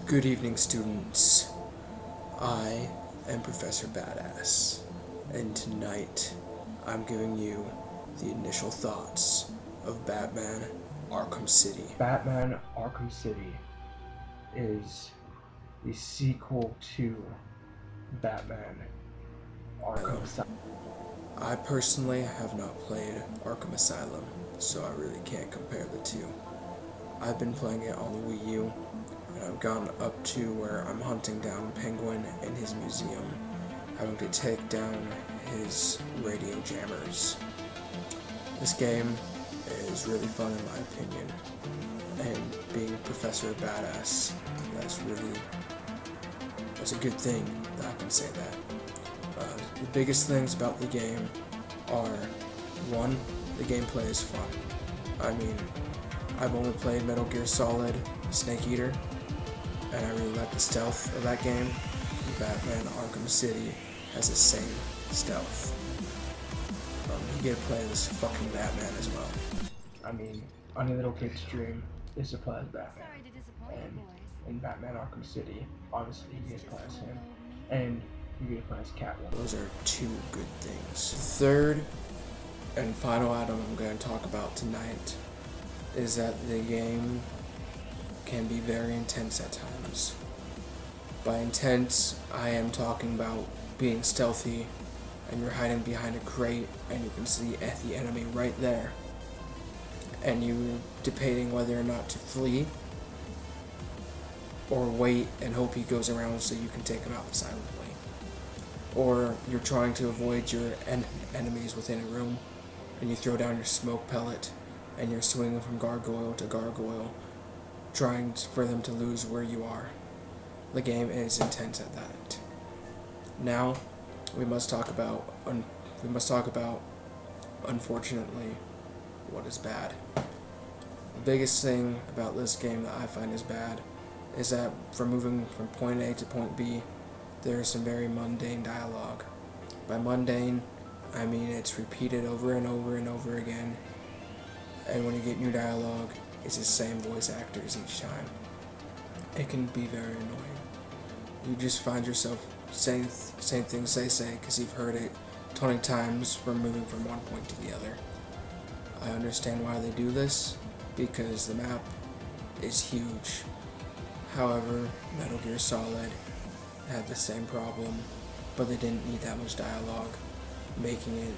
Good evening, students. I am Professor Badass, and tonight I'm giving you the initial thoughts of Batman Arkham City. Batman Arkham City is the sequel to Batman Arkham Asylum. I personally have not played Arkham Asylum, so I really can't compare the two. I've been playing it on the Wii U, and I've gone up to where I'm hunting down Penguin in his museum, having to take down his radio jammers. This game is really fun in my opinion, and being Professor Badass, that's a good thing that I can say that. The biggest things about the game are, one, the gameplay is fun. I mean, I've only played Metal Gear Solid Snake Eater, and I really like the stealth of that game. Batman Arkham City has the same stealth. You get to play this fucking Batman as well. I mean, any little kid's dream is to play as Batman. Sorry to disappoint And you boys. in Batman Arkham City, obviously you get to play as him, and you get to play as Catwoman. Those are two good things. Third and final item I'm going to talk about tonight is that the game can be very intense at times. By intense, I am talking about being stealthy and you're hiding behind a crate and you can see the enemy right there, and you debating whether or not to flee or wait and hope he goes around so you can take him out silently. Or you're trying to avoid your enemies within a room and you throw down your smoke pellet and you're swinging from gargoyle to gargoyle, trying for them to lose where you are. The game is intense at that. Now, we must talk about, unfortunately, what is bad. The biggest thing about this game that I find is bad is that for moving from point A to point B, there is some very mundane dialogue. By mundane, I mean it's repeated over and over and over again, and when you get new dialogue, it's the same voice actors each time. It can be very annoying. You just find yourself saying same things they say because you've heard it 20 times from moving from one point to the other. I understand why they do this, because the map is huge. However, Metal Gear Solid had the same problem, but they didn't need that much dialogue, making it,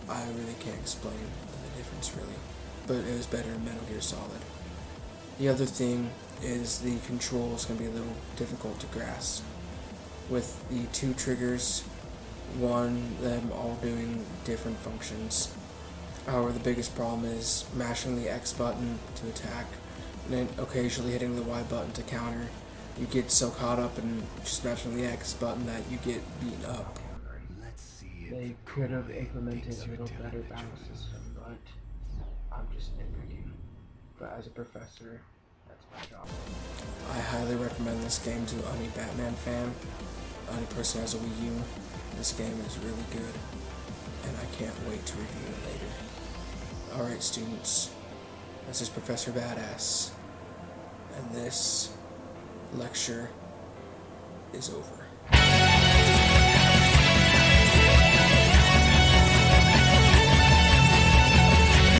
I really can't explain the difference really, but it was better in Metal Gear Solid. The other thing is the controls can be a little difficult to grasp. With the two triggers, them all doing different functions. However, the biggest problem is mashing the X button to attack, and then occasionally hitting the Y button to counter. You get so caught up in just mashing the X button that you get beaten up. They could have implemented a little better battle system, but I'm just nitpicking. But as a professor, that's my job. I highly recommend this game to any Batman fan, any person who has a Wii U. This game is really good, and I can't wait to review it later. Alright students, this is Professor Badass, and this lecture is over.